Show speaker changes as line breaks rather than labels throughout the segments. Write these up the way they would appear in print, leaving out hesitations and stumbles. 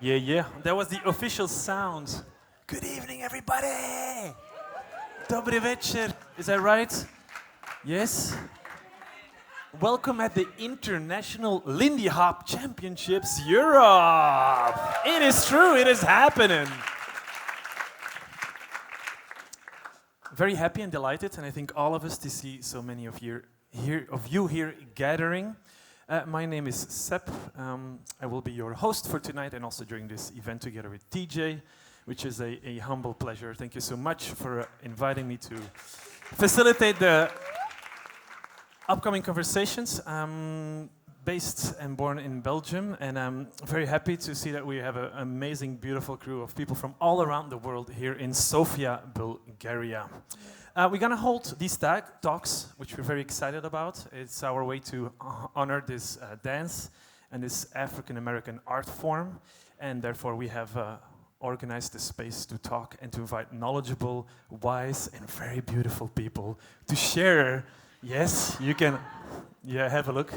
Yeah, yeah. That was the official sound. Good evening, everybody. Dobry večer. Is that right? Yes. Welcome at the International Lindy Hop Championships Europe. It is true. It is happening. Very happy and delighted, and I think all of us to see so many of you here gathering. My name is Sep. I will be your host for tonight and also during this event together with TJ, which is a humble pleasure. Thank you so much for inviting me to facilitate the upcoming conversations. I'm based and born in Belgium, and I'm very happy to see that we have an amazing, beautiful crew of people from all around the world here in Sofia, Bulgaria. We're going to hold these talks, which we're very excited about. It's our way to honor this dance and this African-American art form, and therefore we have organized the space to talk and to invite knowledgeable, wise, and very beautiful people to share. Yes, you can. Yeah, have a look.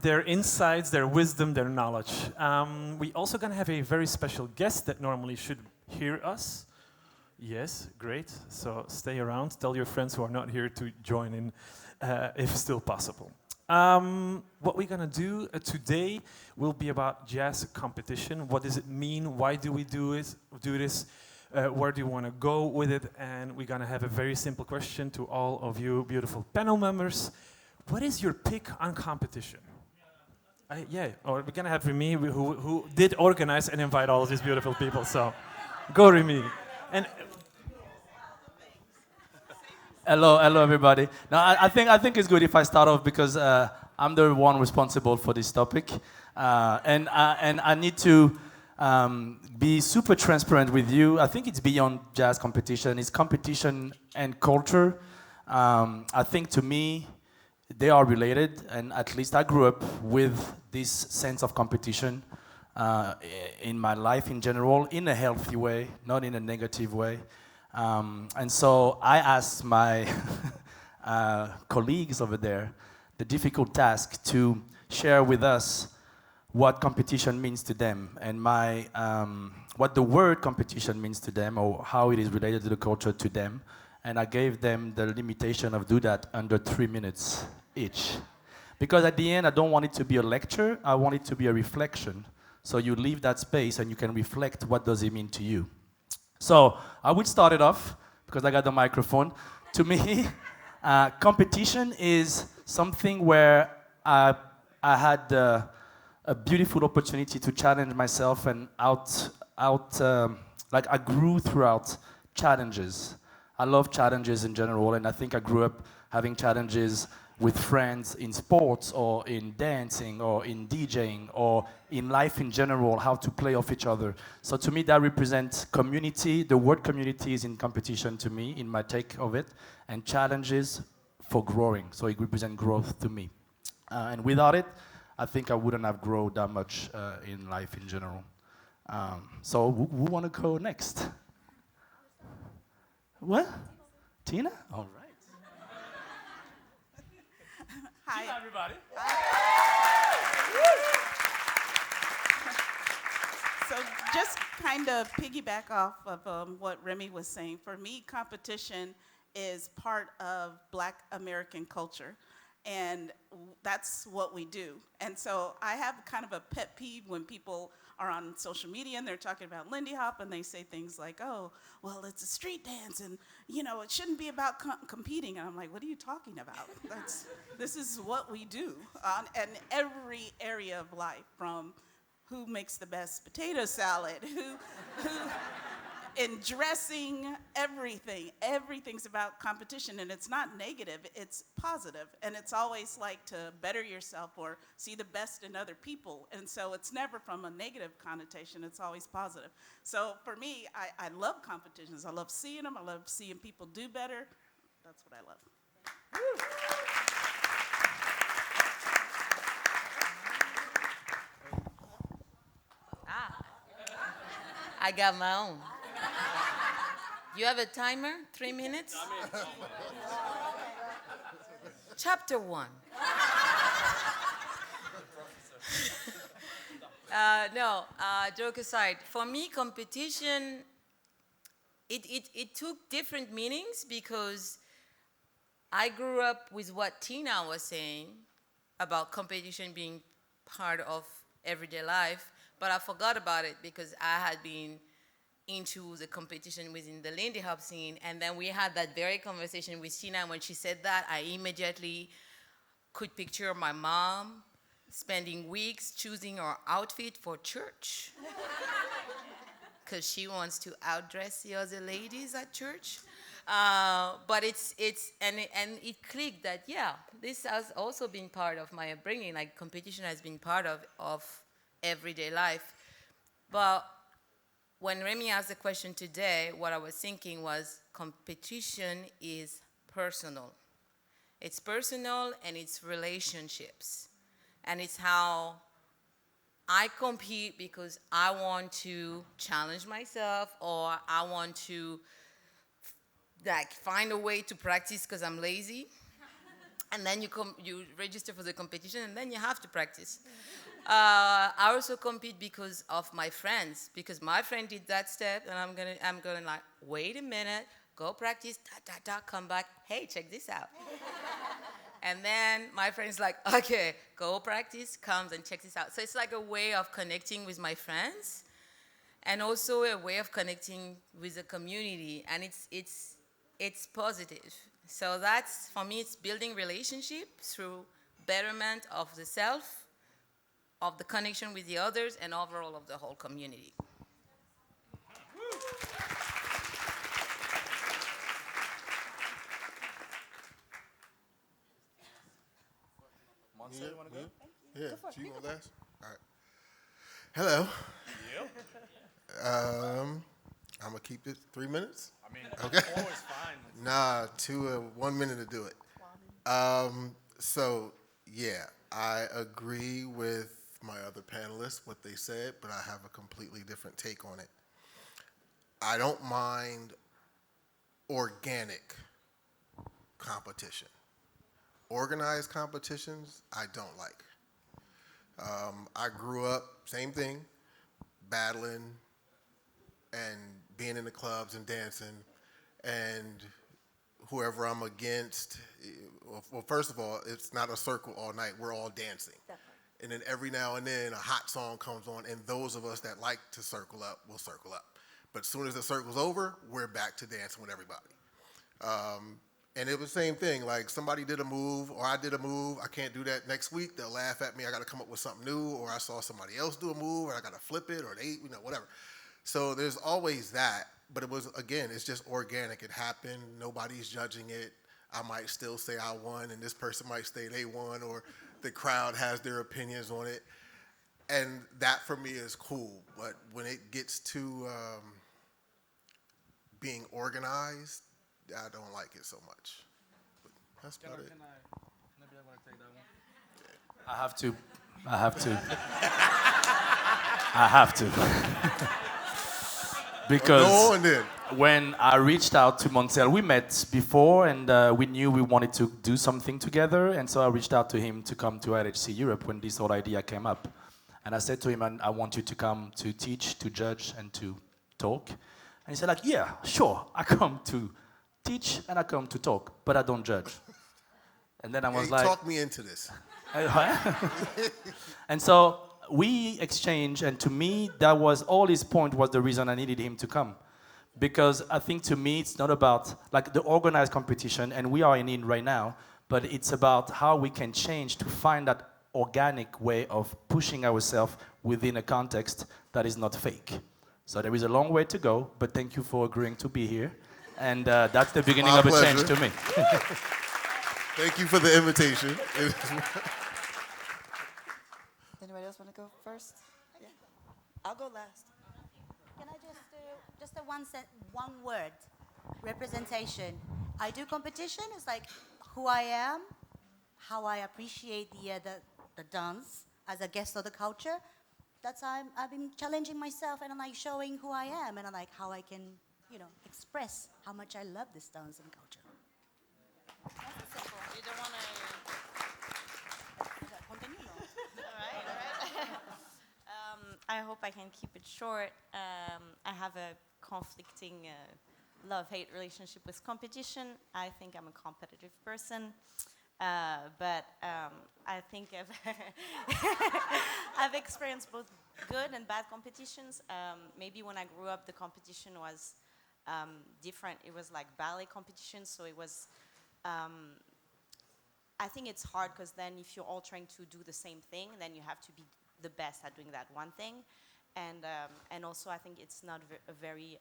Their insights, their wisdom, their knowledge. We also going to have a very special guest that normally should hear us. Yes, great. So stay around. Tell your friends who are not here to join in, if still possible. What we're going to do today will be about jazz competition. What does it mean? Why do we do this? Where do you want to go with it? And we're going to have a very simple question to all of you beautiful panel members. What is your pick on competition? Or we're going to have Remy, who did organize and invite all of these beautiful people. So go, Remy. And
hello, everybody. Now, I think it's good if I start off because I'm the one responsible for this topic, and I need to be super transparent with you. I think it's beyond jazz competition. It's competition and culture. I think to me, they are related, and at least I grew up with this sense of competition in my life in general, in a healthy way, not in a negative way. And so I asked my colleagues over there the difficult task to share with us what competition means to them and what the word competition means to them or how it is related to the culture to them. And I gave them the limitation of do that under 3 minutes each. Because at the end, I don't want it to be a lecture, I want it to be a reflection. So you leave that space and you can reflect what does it mean to you. So I would start it off, because I got the microphone. To me, competition is something where I had a beautiful opportunity to challenge myself and I grew throughout challenges. I love challenges in general, and I think I grew up having challenges with friends in sports or in dancing or in DJing or in life in general, how to play off each other. So to me that represents community. The word community is in competition to me, in my take of it, and challenges for growing. So it represents growth to me. And without it, I think I wouldn't have grown that much in life in general. So who want to go next? What? Tena? All right.
Hi,
Tena, everybody.
So just kind of piggyback off of what Remy was saying. For me, competition is part of Black American culture, and that's what we do. And so I have kind of a pet peeve when people are on social media and they're talking about Lindy Hop and they say things like, oh, well, it's a street dance and, it shouldn't be about competing. And I'm like, what are you talking about? This is what we do in every area of life, from who makes the best potato salad, who in dressing, everything's about competition, and it's not negative, it's positive, and it's always like to better yourself or see the best in other people, and so it's never from a negative connotation, it's always positive. So for me, I love competitions. I love seeing them. I love seeing people do better. That's what I love.
I got my own. You have a timer? 3 minutes? Chapter 1. Joke aside. For me, competition, it took different meanings because I grew up with what Tena was saying about competition being part of everyday life, but I forgot about it because I had been into the competition within the Lindy Hop scene, and then we had that very conversation with Tina, and when she said that, I immediately could picture my mom spending weeks choosing her outfit for church because she wants to outdress the other ladies at church. But it clicked that, yeah, this has also been part of my upbringing, like competition has been part of everyday life. But when Remy asked the question today, what I was thinking was competition is personal. It's personal and it's relationships. And it's how I compete because I want to challenge myself or I want to find a way to practice because I'm lazy. And then you register for the competition and then you have to practice. I also compete because of my friends, because my friend did that step, and I'm gonna like, wait a minute, go practice, come back, hey, check this out. And then my friend's like, okay, go practice, comes and checks this out. So it's like a way of connecting with my friends, and also a way of connecting with the community, and it's positive. So that's, for me, it's building relationship through betterment of the self, of the connection with the others, and overall of the whole community.
Moncell, you want to go? Yeah, so you want last? All right. Hello. Yep. I'm going to keep it 3 minutes.
I mean,
okay.
4 is fine.
Nah, 1 minute to do it. So, yeah, I agree with my other panelists, what they said, but I have a completely different take on it. I don't mind organic competition. Organized competitions, I don't like. I grew up, same thing, battling and being in the clubs and dancing, and whoever I'm against, well, first of all, it's not a circle all night. We're all dancing. Definitely. And then every now and then a hot song comes on, and those of us that like to circle up will circle up. But as soon as the circle's over, we're back to dancing with everybody. And it was the same thing, like somebody did a move or I did a move, I can't do that next week, they'll laugh at me, I gotta come up with something new, or I saw somebody else do a move, or I gotta flip it, or they, whatever. So there's always that, but it was, again, it's just organic, it happened, nobody's judging it. I might still say I won, and this person might say they won, or the crowd has their opinions on it. And that for me is cool, but when it gets to being organized, I don't like it so much. But that's about it.
Maybe I want to take that one. I have to. Because
go on then.
When I reached out to Moncell, we met before and we knew we wanted to do something together, and so I reached out to him to come to ILHC Europe when this whole idea came up. And I said to him, I want you to come to teach, to judge, and to talk. And he said, like, yeah, sure, I come to teach and I come to talk, but I don't judge. And then I was like,
talk me into this.
And so we exchanged, and to me, that was all his point was the reason I needed him to come. Because I think to me, it's not about like the organized competition, and we are in it right now, but it's about how we can change to find that organic way of pushing ourselves within a context that is not fake. So there is a long way to go, but thank you for agreeing to be here. And that's the beginning
My
of a
pleasure.
change to me.
Thank you for the invitation.
Anybody else want to go first? Yeah. I'll go last.
Can I just a one word representation? I do competition. It's like who I am, how I appreciate the dance as a guest of the culture. That's I've been challenging myself, and I'm like showing who I am, and I'm like how I can express how much I love this dance and culture.
That's simple. You don't want to... All right.
I hope I can keep it short. I have a conflicting love-hate relationship with competition. I think I'm a competitive person, but I think I've experienced both good and bad competitions. Maybe when I grew up, the competition was different. It was like ballet competition, so it was. I think it's hard because then if you're all trying to do the same thing, then you have to be the best at doing that one thing, and also I think it's not a very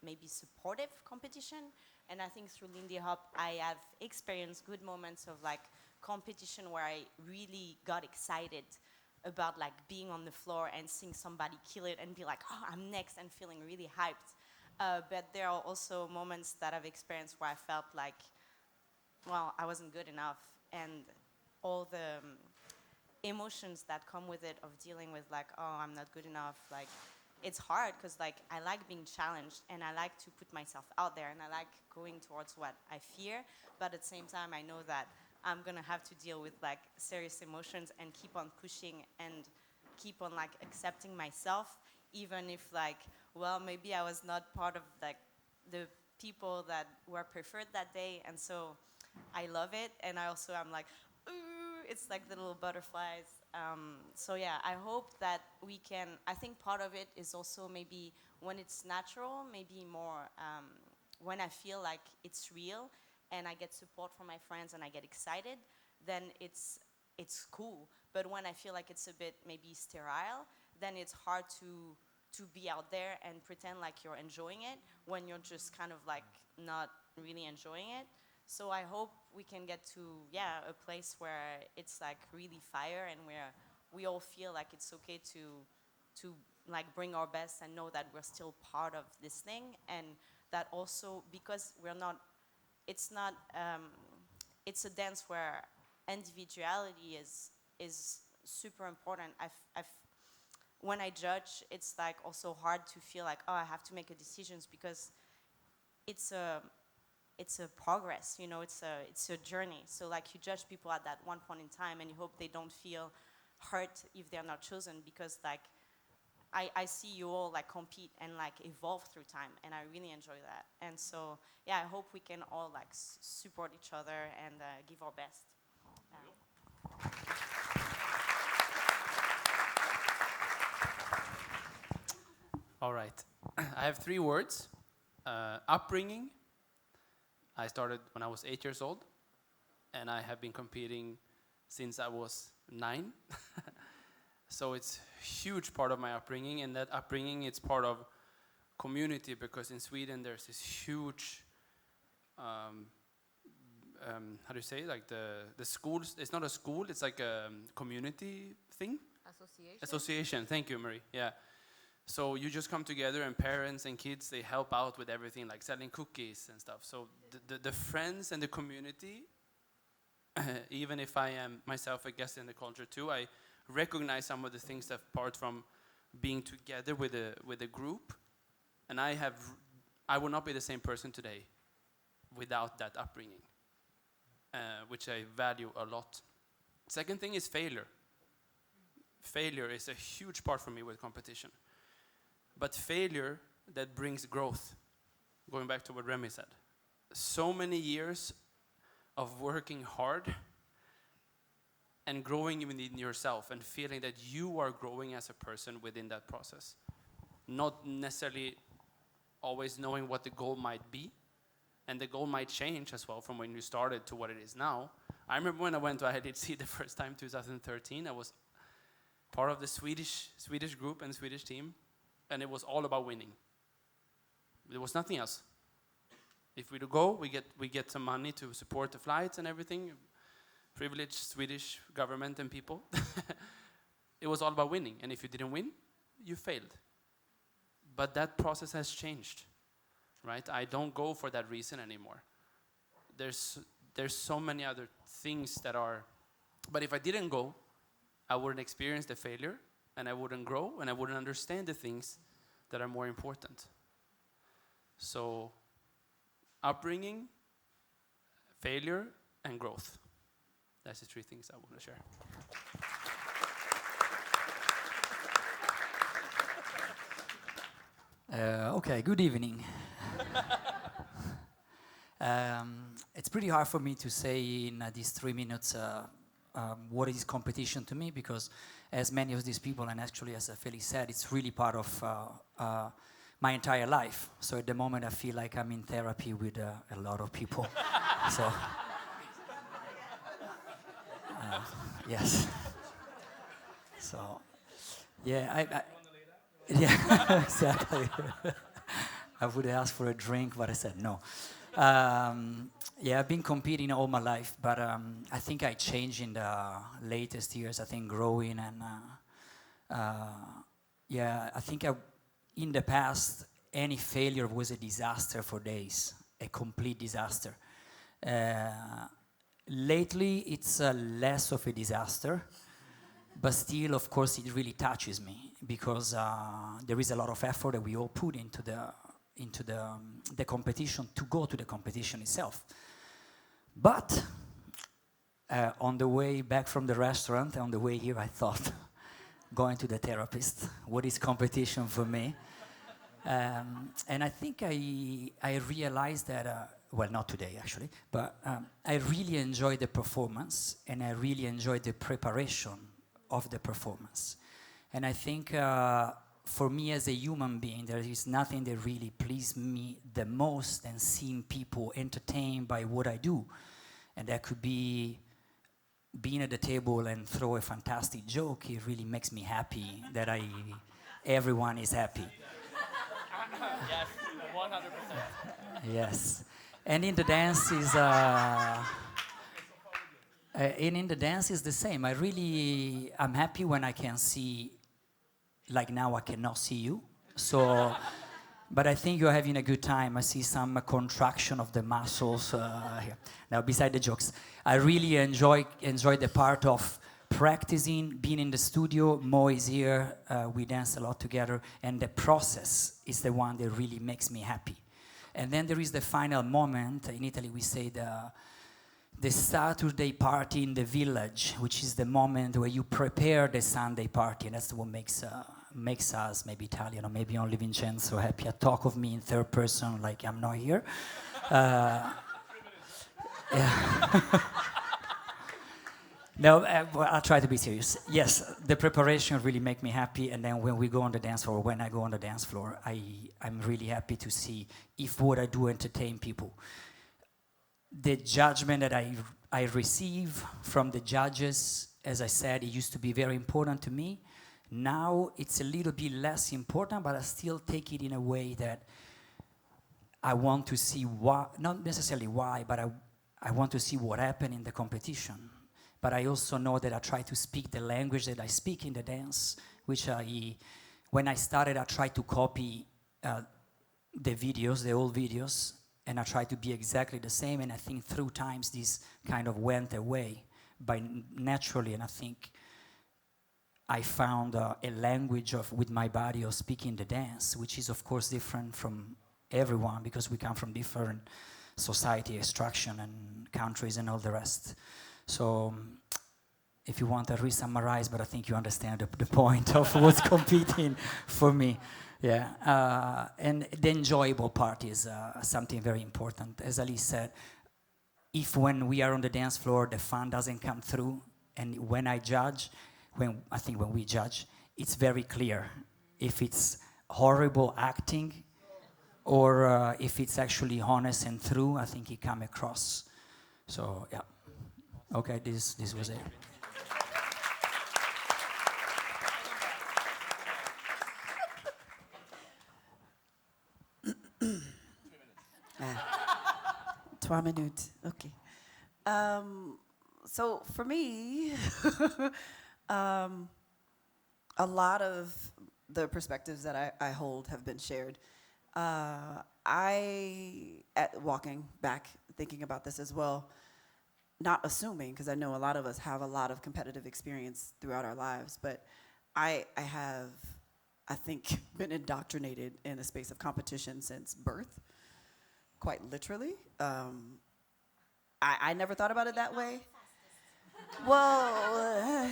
maybe supportive competition. And I think through Lindy Hop, I have experienced good moments of like competition where I really got excited about like being on the floor and seeing somebody kill it and be like, oh, I'm next, and feeling really hyped. But there are also moments that I've experienced where I felt like, well, I wasn't good enough, and all the emotions that come with it of dealing with like, oh, I'm not good enough, like it's hard because like I like being challenged and I like to put myself out there and I like going towards what I fear, but at the same time I know that I'm gonna have to deal with like serious emotions and keep on pushing and keep on like accepting myself, even if like, well, maybe I was not part of like the people that were preferred that day, and so I love it, and I also am like, ooh, it's like the little butterflies. So yeah, I hope that we can, I think part of it is also maybe when it's natural, maybe more when I feel like it's real and I get support from my friends and I get excited, then it's cool. But when I feel like it's a bit maybe sterile, then it's hard to be out there and pretend like you're enjoying it when you're just kind of like not really enjoying it. So I hope we can get to, yeah, a place where it's like really fire and where we all feel like it's okay to like bring our best and know that we're still part of this thing, and that also because we're not, it's not, it's a dance where individuality is super important. When I judge, it's like also hard to feel like, oh, I have to make a decisions because it's a progress, you know, it's a journey. So like you judge people at that one point in time and you hope they don't feel hurt if they're not chosen, because like I see you all like compete and like evolve through time, and I really enjoy that. And so yeah, I hope we can all like support each other and give our best.
All right. I have 3 words. Upbringing. I started when I was 8 years old, and I have been competing since I was 9. So it's a huge part of my upbringing, and that upbringing, it's part of community, because in Sweden there's this huge, how do you say, like the schools, it's not a school, it's like a community thing? Association, thank you, Marie, yeah. So you just come together, and parents and kids, they help out with everything, like selling cookies and stuff. So the friends and the community, even if I am myself a guest in the culture too, I recognize some of the things that apart from being together with a group, and I will not be the same person today without that upbringing, which I value a lot. Second thing is failure. Failure is a huge part for me with competition. But failure that brings growth, going back to what Remy said. So many years of working hard and growing within yourself and feeling that you are growing as a person within that process. Not necessarily always knowing what the goal might be, and the goal might change as well from when you started to what it is now. I remember when I went to ILHC the first time, 2013, I was part of the Swedish group and Swedish team, and it was all about winning. There was nothing else. If we do go, we get some money to support the flights and everything. Privileged Swedish government and people. It was all about winning, and if you didn't win, you failed. But that process has changed, right? I don't go for that reason anymore. There's so many other things that are, but if I didn't go, I wouldn't experience the failure, and I wouldn't grow, and I wouldn't understand the things that are more important. So, upbringing, failure, and growth. That's the 3 things I want to share.
Okay, good evening. It's pretty hard for me to say in these 3 minutes what is competition to me, because as many of these people, and actually as Felix said, it's really part of my entire life. So at the moment I feel like I'm in therapy with a lot of people. So, yes. So, yeah, yeah, exactly. I would ask for a drink, but I said no. Yeah, I've been competing all my life, but I think I changed in the latest years. I think growing and yeah, I think in the past any failure was a disaster for days, a complete disaster. Lately, it's less of a disaster. But still, of course, it really touches me because there is a lot of effort that we all put into the competition to go to the competition itself. But on the way back from the restaurant, on the way here, I thought, going to the therapist, what is competition for me? And I think I realized that, well, not today actually, but I really enjoyed the performance and I really enjoyed the preparation of the performance. And I think for me as a human being, there is nothing that really pleased me the most than seeing people entertained by what I do. And that could be being at the table and throw a fantastic joke. It really makes me happy that everyone is happy.
Yes, 100%.
Yes. And in the dance is in the dance is the same. I'm happy when I can see, like now I cannot see you. So, but I think you're having a good time. I see some contraction of the muscles here. Now, beside the jokes, I really enjoy the part of practicing, being in the studio. Mo is here. We dance a lot together, and the process is the one that really makes me happy. And then there is the final moment. In Italy, we say the Saturday party in the village, which is the moment where you prepare the Sunday party, and that's what makes us, maybe Italian or maybe only Vincenzo, happy. A talk of me in third person, like I'm not here. Yeah. No, well, I'll try to be serious. Yes, the preparation really make me happy, and then when we go on the dance floor, when I go on the dance floor, I'm really happy to see if what I do entertain people. The judgment that I receive from the judges, as I said, it used to be very important to me. Now it's a little bit less important, but I still take it in a way that I want to see why, not necessarily why, but I want to see what happened in the competition. But I also know that I try to speak the language that I speak in the dance, which when I started, I tried to copy the videos, the old videos, and I tried to be exactly the same. And I think through times, this kind of went away naturally, and I think I found a language with my body of speaking the dance, which is of course different from everyone because we come from different society, extraction, and countries, and all the rest. So if you want, I re-summarize, but I think you understand the point of what's competing for me. Yeah, and the enjoyable part is something very important. As Ali said, if when we are on the dance floor, the fun doesn't come through, and when I judge, when we judge, it's very clear if it's horrible acting or if it's actually honest and true. I think it comes across. So yeah. Okay, this was it.
Trois minutes. Okay. So for me, a lot of the perspectives that I hold have been shared. Walking back, thinking about this as well, not assuming, because I know a lot of us have a lot of competitive experience throughout our lives, but I have, I think, been indoctrinated in a space of competition since birth, quite literally. I never thought about it that way. Well,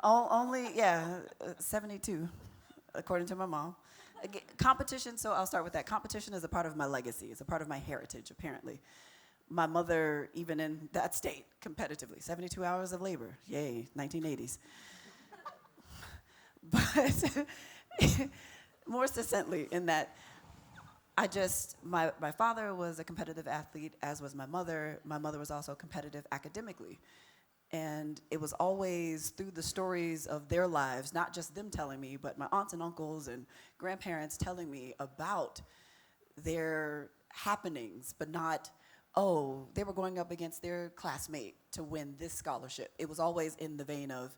only, 72, according to my mom. Competition, so I'll start with that. Competition is a part of my legacy. It's a part of my heritage, apparently. My mother, even in that state, competitively, 72 hours of labor. Yay, 1980s. But more succinctly, in that my father was a competitive athlete, as was my mother. My mother was also competitive academically. And it was always through the stories of their lives, not just them telling me, but my aunts and uncles and grandparents telling me about their happenings, but not, oh, they were going up against their classmate to win this scholarship. It was always in the vein of,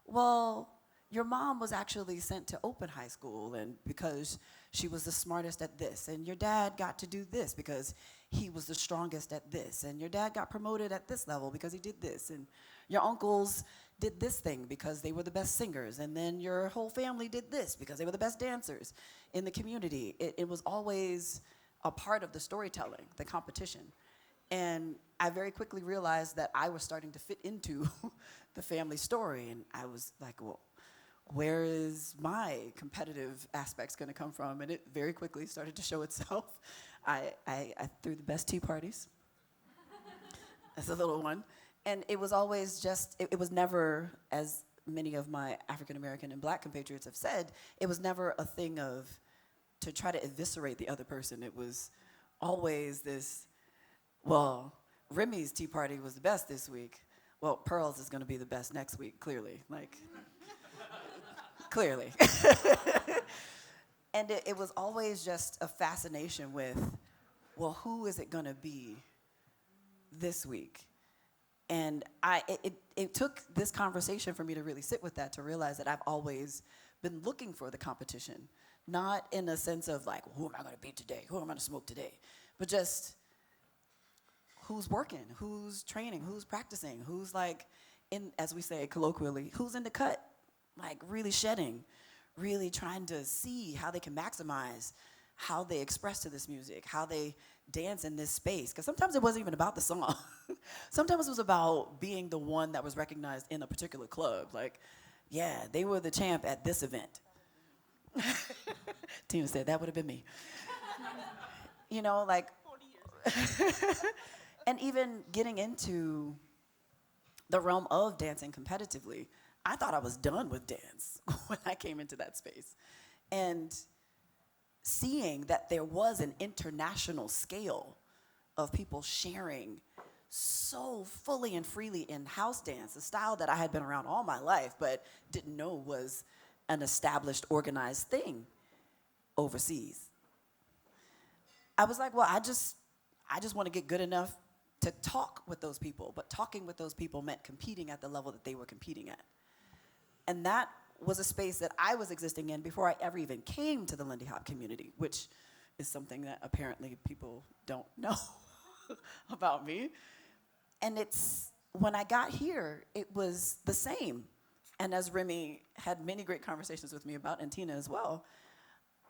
well, your mom was actually sent to open high school and because she was the smartest at this, and your dad got to do this because he was the strongest at this, and your dad got promoted at this level because he did this, and your uncles did this thing because they were the best singers, and then your whole family did this because they were the best dancers in the community. It was always a part of the storytelling, the competition. And I very quickly realized that I was starting to fit into the family story, and I was like, well, where is my competitive aspects going to come from? And it very quickly started to show itself. I threw the best tea parties as a little one. And it was always just, it was never, as many of my African American and black compatriots have said, it was never a thing of to try to eviscerate the other person. It was always this, well, Remy's tea party was the best this week. Well, Pearl's is going to be the best next week, clearly. Like, clearly. And it was always just a fascination with, well, who is it going to be this week? And it took this conversation for me to really sit with that, to realize that I've always been looking for the competition, not in a sense of like, who am I going to beat today? Who am I going to smoke today? But just who's working, who's training, who's practicing, who's like, as we say colloquially, who's in the cut, like really shedding, really trying to see how they can maximize how they express to this music, how they dance in this space. Because sometimes it wasn't even about the song. Sometimes it was about being the one that was recognized in a particular club. Like, yeah, they were the champ at this event. Tina said, that would have been me. You know, like, 40 years. And even getting into the realm of dancing competitively, I thought I was done with dance when I came into that space. And seeing that there was an international scale of people sharing so fully and freely in house dance, a style that I had been around all my life but didn't know was an established, organized thing overseas. I was like, well, I just want to get good enough to talk with those people, but talking with those people meant competing at the level that they were competing at. And that was a space that I was existing in before I ever even came to the Lindy Hop community, which is something that apparently people don't know about me. And when I got here, it was the same. And as Remy had many great conversations with me about, and Tena as well,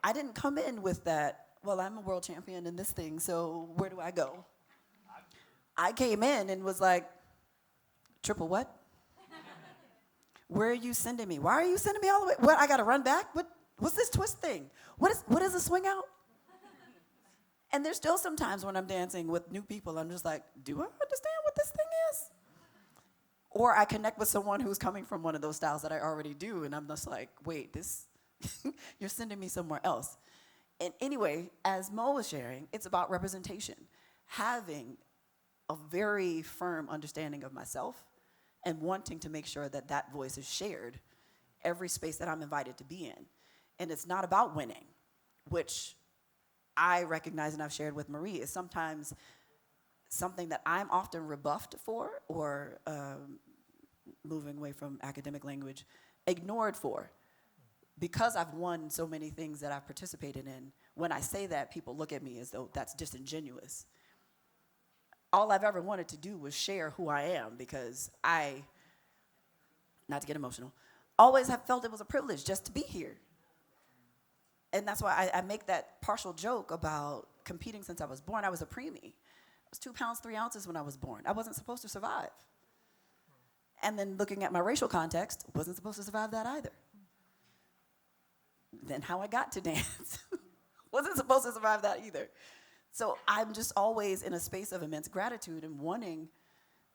I didn't come in with that, well, I'm a world champion in this thing, so where do I go? I came in and was like, triple what? Where are you sending me? Why are you sending me all the way? What, I gotta run back? What's this twist thing? What is a swing out? And there's still some times when I'm dancing with new people, I'm just like, do I understand what this thing is? Or I connect with someone who's coming from one of those styles that I already do, and I'm just like, wait, you're sending me somewhere else. And anyway, as Mo was sharing, it's about representation. Having a very firm understanding of myself and wanting to make sure that that voice is shared every space that I'm invited to be in. And it's not about winning, which I recognize and I've shared with Marie is sometimes something that I'm often rebuffed for, or moving away from academic language, ignored for. Because I've won so many things that I've participated in, when I say that, people look at me as though that's disingenuous. All I've ever wanted to do was share who I am, because I, not to get emotional, always have felt it was a privilege just to be here. And that's why I make that partial joke about competing since I was born. I was a preemie. I was 2 pounds, 3 ounces when I was born. I wasn't supposed to survive. And then looking at my racial context, wasn't supposed to survive that either. then how I got to dance. Wasn't supposed to survive that either. So I'm just always in a space of immense gratitude and wanting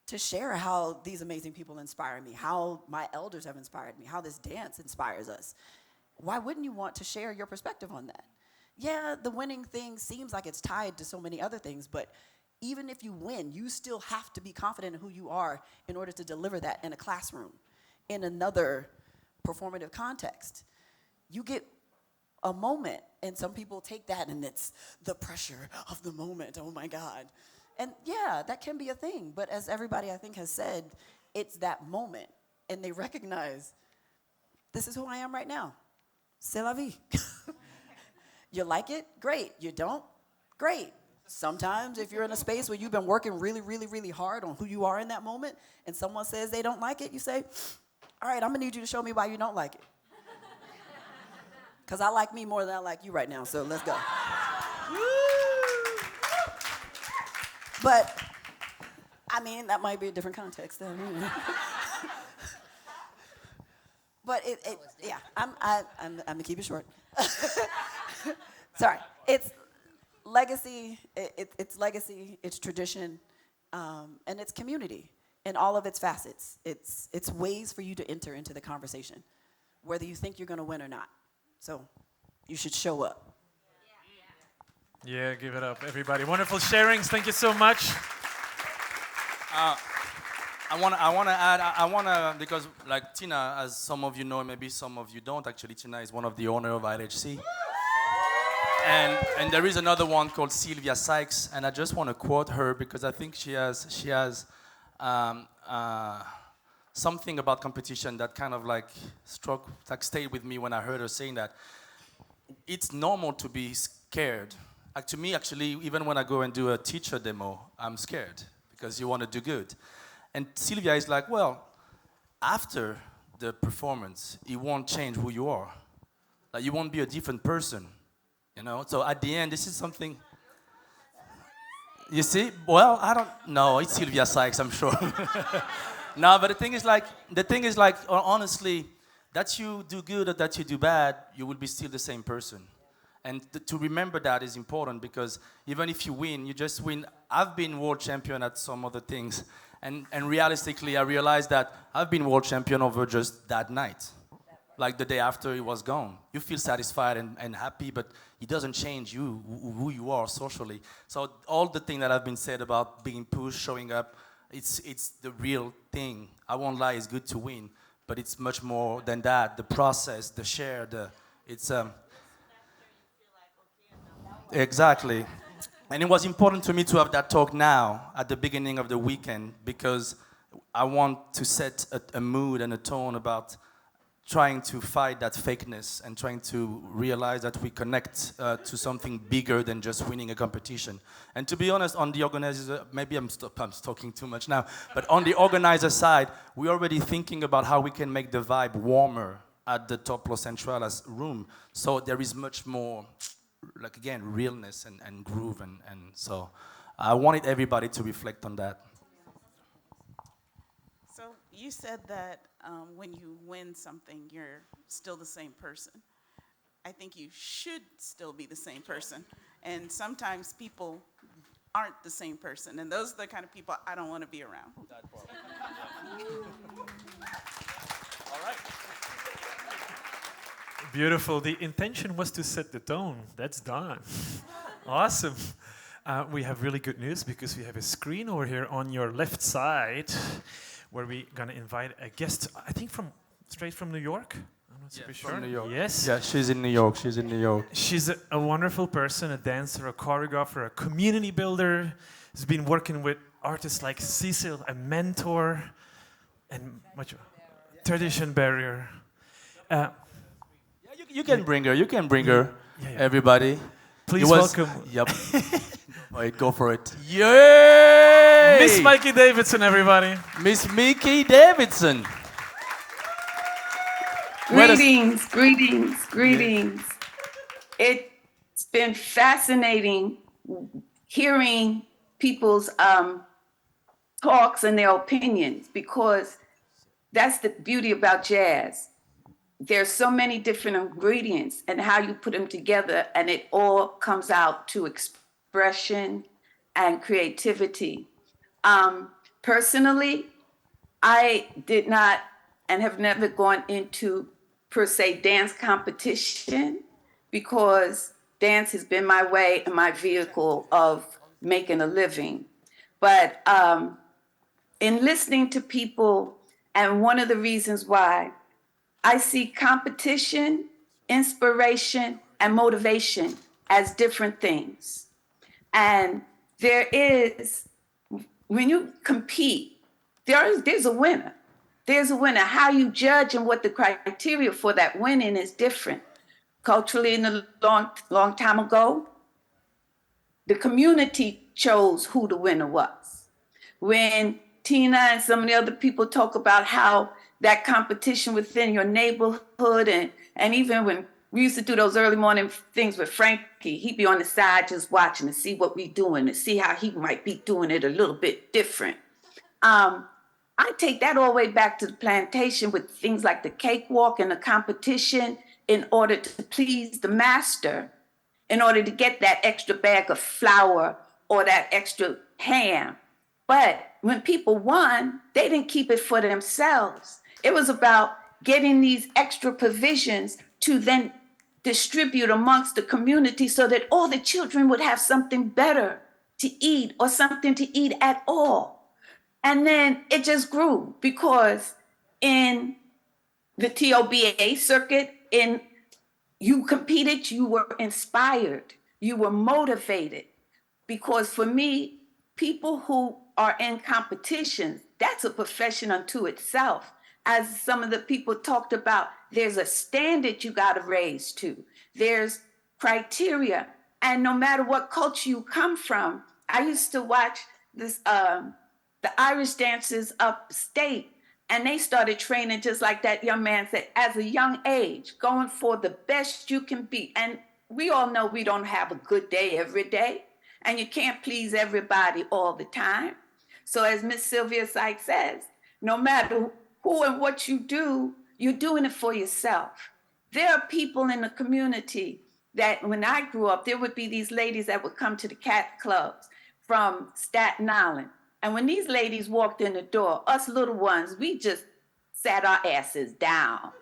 to share how these amazing people inspire me, how my elders have inspired me, how this dance inspires us. Why wouldn't you want to share your perspective on that? Yeah, the winning thing seems like it's tied to so many other things, but even if you win, you still have to be confident in who you are in order to deliver that in a classroom, in another performative context. You get a moment, and some people take that and it's the pressure of the moment, oh my God. And yeah, that can be a thing, but as everybody I think has said, it's that moment, and they recognize, this is who I am right now. C'est la vie. You like it? Great. You don't? Great. Sometimes if you're in a space where you've been working really, really, really hard on who you are in that moment, and someone says they don't like it, you say, all right, I'm gonna need you to show me why you don't like it. Because I like me more than I like you right now, so let's go. But, I mean, that might be a different context. But yeah, I'm gonna keep it short. Sorry, it's legacy, it's legacy, it's tradition, and it's community in all of its facets. It's ways for you to enter into the conversation, whether you think you're gonna win or not. So you should show up.
Yeah, give it up, everybody. Wonderful sharings. Thank you so much.
I want to add, because like Tena, as some of you know, maybe some of you don't, actually Tena is one of the owner of ILHC. And there is another one called Sylvia Sykes, and I just want to quote her because I think she has something about competition that kind of like stayed with me when I heard her saying that. It's normal to be scared. To me, actually, even when I go and do a teacher demo, I'm scared because you want to do good. And Sylvia is like, well, after the performance, it won't change who you are. Like, you won't be a different person, you know? So at the end, this is something... You see? Well, I don't know. It's Sylvia Sykes, I'm sure. No, but the thing is like, honestly, that you do good or that you do bad, you will be still the same person. And to remember that is important because even if you win, you just win. I've been world champion at some other things. And realistically, I realized that I've been world champion over just that night. Like the day after it was gone. You feel satisfied and happy, but it doesn't change you, who you are socially. So all the things that have been said about being pushed, showing up, it's the real thing. I won't lie, it's good to win, but it's much more than that. The process, the share, Exactly. And it was important to me to have that talk now at the beginning of the weekend because I want to set a mood and a tone about trying to fight that fakeness and trying to realize that we connect to something bigger than just winning a competition. And to be honest, on the organizer, maybe I'm talking too much now, but on the organizer side, we're already thinking about how we can make the vibe warmer at the Top Los Centrales room. So there is much more, like again, realness and groove, and so I wanted everybody to reflect on that.
So you said that when you win something, you're still the same person. I think you should still be the same person. And sometimes people aren't the same person, and those are the kind of people I don't want to be around.
All right. Beautiful. The intention was to set the tone. That's done. Awesome. We have really good news because we have a screen over here on your left side where we're going to invite a guest, I think straight from New York. I'm not super sure.
From New York.
Yes.
Yeah, she's in New York.
She's a wonderful person, a dancer, a choreographer, a community builder. She's been working with artists like Cecil, a mentor, and much tradition barrier.
You can bring her.
Yeah.
Everybody.
Please welcome.
Yep. Wait, go for it. Yay!
Miss Mikey Davidson, everybody.
Miss Mickey Davidson.
Greetings. It's been fascinating hearing people's talks and their opinions because that's the beauty about jazz. there's so many different ingredients and how you put them together, and it all comes out to expression and creativity. Personally, I did not and have never gone into per se dance competition, because dance has been my way and my vehicle of making a living. But in listening to people, and one of the reasons why I see competition, inspiration, and motivation as different things. And there is, when you compete, there's a winner. There's a winner. How you judge and what the criteria for that winning is different. Culturally, in a long time ago, the community chose who the winner was. When Tena and some of the other people talk about how that competition within your neighborhood, and even when we used to do those early morning things with Frankie, he'd be on the side just watching to see what we doing, to see how he might be doing it a little bit different. I take that all the way back to the plantation with things like the cakewalk and the competition in order to please the master, in order to get that extra bag of flour or that extra ham. But when people won, they didn't keep it for themselves. It was about getting these extra provisions to then distribute amongst the community so that all the children would have something better to eat, or something to eat at all. And then it just grew, because in the TOBA circuit, you competed, you were inspired, you were motivated. Because for me, people who are in competition, that's a profession unto itself. As some of the people talked about, there's a standard you got to raise to. There's criteria. And no matter what culture you come from, I used to watch this, the Irish dancers upstate, and they started training just like that young man said, as a young age, going for the best you can be. And we all know we don't have a good day every day, and you can't please everybody all the time. So as Miss Sylvia Sykes says, no matter who and what you do, you're doing it for yourself. There are people in the community that when I grew up, there would be these ladies that would come to the cat clubs from Staten Island. And when these ladies walked in the door, us little ones, we just sat our asses down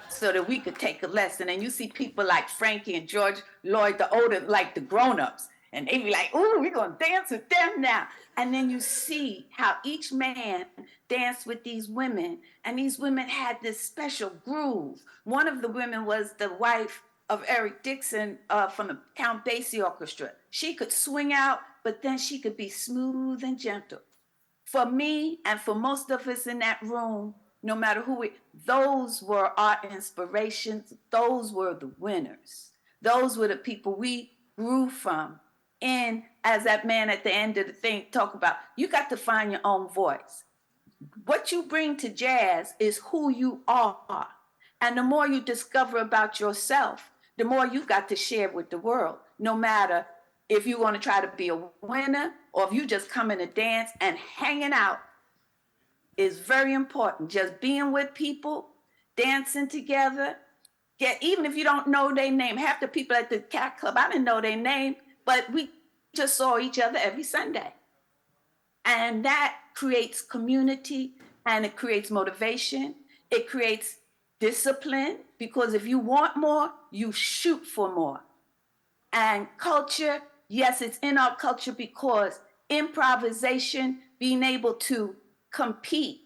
so that we could take a lesson. And you see people like Frankie and George Lloyd, the older, like the grown-ups, and they be like, ooh, we're gonna dance with them now. And then you see how each man danced with these women, and these women had this special groove. One of the women was the wife of Eric Dixon from the Count Basie Orchestra. She could swing out, but then she could be smooth and gentle. For me, and for most of us in that room, no matter who those were our inspirations. Those were the winners. Those were the people we grew from. And as that man at the end of the thing talked about, you got to find your own voice. What you bring to jazz is who you are. And the more you discover about yourself, the more you got to share with the world, no matter if you want to try to be a winner or if you just come in to dance. And hanging out is very important. Just being with people, dancing together. Even if you don't know their name, half the people at the cat club, I didn't know their name, but we just saw each other every Sunday. And that creates community, and it creates motivation. It creates discipline, because if you want more, you shoot for more. And culture, yes, it's in our culture, because improvisation, being able to compete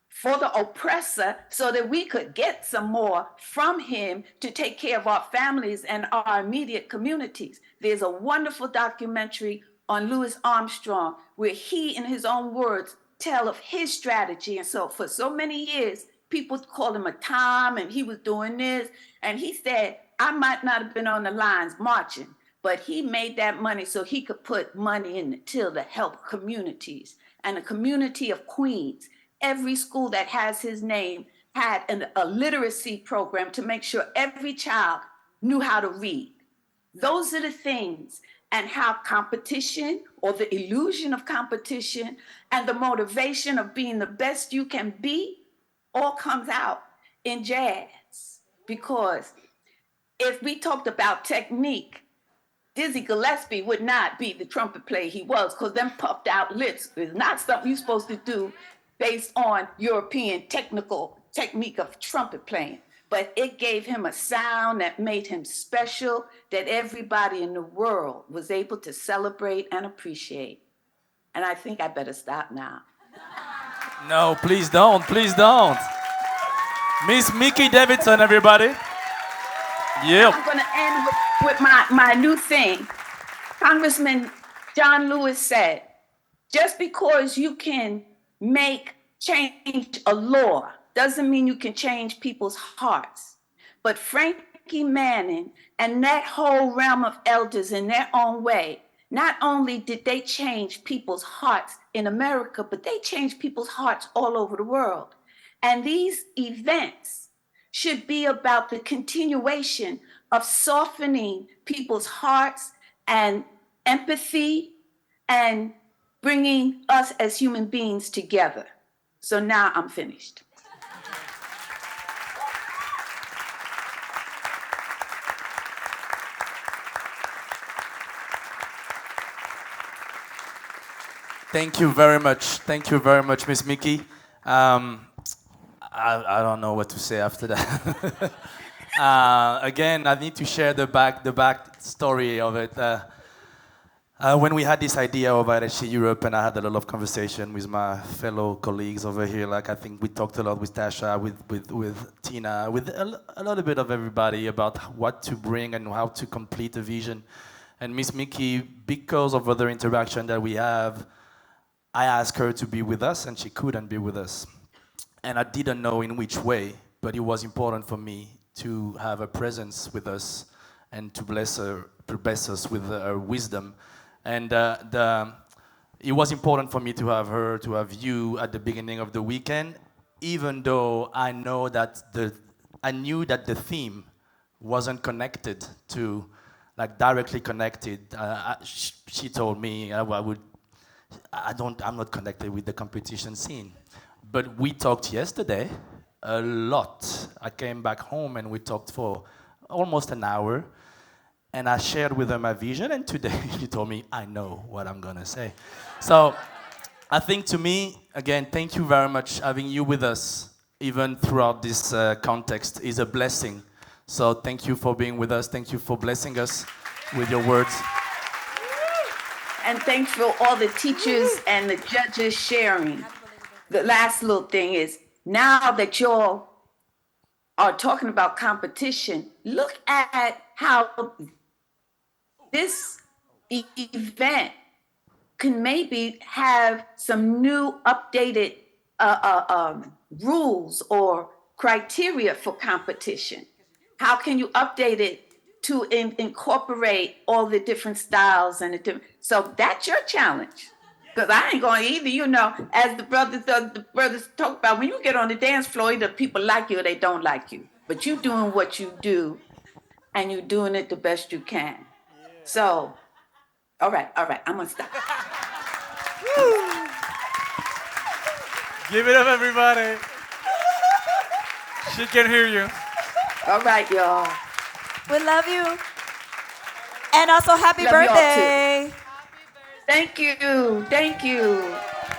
for the oppressor so that we could get some more from him to take care of our families and our immediate communities. There's a wonderful documentary on Armstrong where he, in his own words, tell of his strategy. And so for so many years, people called him a Tom, and he was doing this. And he said, I might not have been on the lines marching, but he made that money so he could put money in the till to help communities. And the community of Queens, every school that has his name had a literacy program to make sure every child knew how to read. Those are the things, and how competition, or the illusion of competition, and the motivation of being the best you can be, all comes out in jazz. because if we talked about technique, Dizzy Gillespie would not be the trumpet player he was, because them puffed out lips is not something you're supposed to do based on European technical technique of trumpet playing. But it gave him a sound that made him special, that everybody in the world was able to celebrate and appreciate. And I think I better stop now.
No, please don't. Please don't. Miss Mickey Davidson, everybody. Yep.
I'm going to end with my new thing. Congressman John Lewis said, just because you can change a law doesn't mean you can change people's hearts. But Frankie Manning and that whole realm of elders in their own way, not only did they change people's hearts in America, but they changed people's hearts all over the world. And these events should be about the continuation of softening people's hearts and empathy and bringing us as human beings together. So now I'm finished.
Thank you very much. Thank you very much, Miss Mickey. I don't know what to say after that. Again, I need to share the back story of it. When we had this idea of ILHC Europe, and I had a lot of conversation with my fellow colleagues over here, like I think we talked a lot with LaTasha, with Tena, with a little bit of everybody about what to bring and how to complete the vision. And Miss Mickey, because of other interaction that we have, I asked her to be with us, and she couldn't be with us. And I didn't know in which way, but it was important for me to have a presence with us and to bless us with her wisdom. And it was important for me to have her, to have you at the beginning of the weekend, even though I knew that the theme wasn't connected to, like directly connected. She told me I'm not connected with the competition scene. But we talked yesterday a lot. I came back home and we talked for almost an hour. And I shared with her my vision, and today she told me, I know what I'm gonna say. So I think to me, again, thank you very much. Having you with us, even throughout this context, is a blessing. So thank you for being with us. Thank you for blessing us with your words.
And thanks for all the teachers and the judges sharing. The last little thing is, now that y'all are talking about competition, look at how this event can maybe have some new updated rules or criteria for competition. How can you update it to incorporate all the different styles and the different, so that's your challenge. Because I ain't going either, you know, as the brothers talk about, when you get on the dance floor, either people like you or they don't like you. But you doing what you do, and you're doing it the best you can. So, all right, I'm gonna stop.
Give it up, everybody. She can hear you.
All right, y'all.
We love you. And also, happy birthday.
Thank you.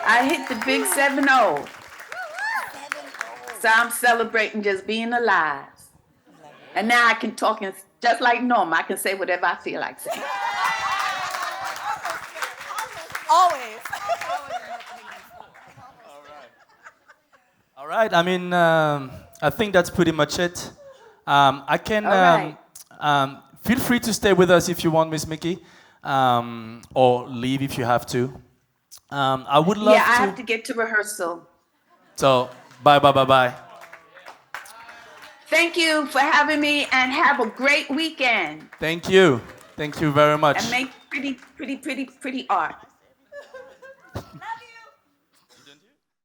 I hit the big 7-0. So I'm celebrating just being alive. And now I can talk just like Norma. I can say whatever I feel like saying.
Always.
All right. I mean, I think that's pretty much it. I can feel free to stay with us if you want, Miss Mickey, or leave if you have to. I would love to.
Yeah, I have to get to rehearsal.
So, bye.
Thank you for having me, and have a great weekend.
Thank you very much.
And make pretty art.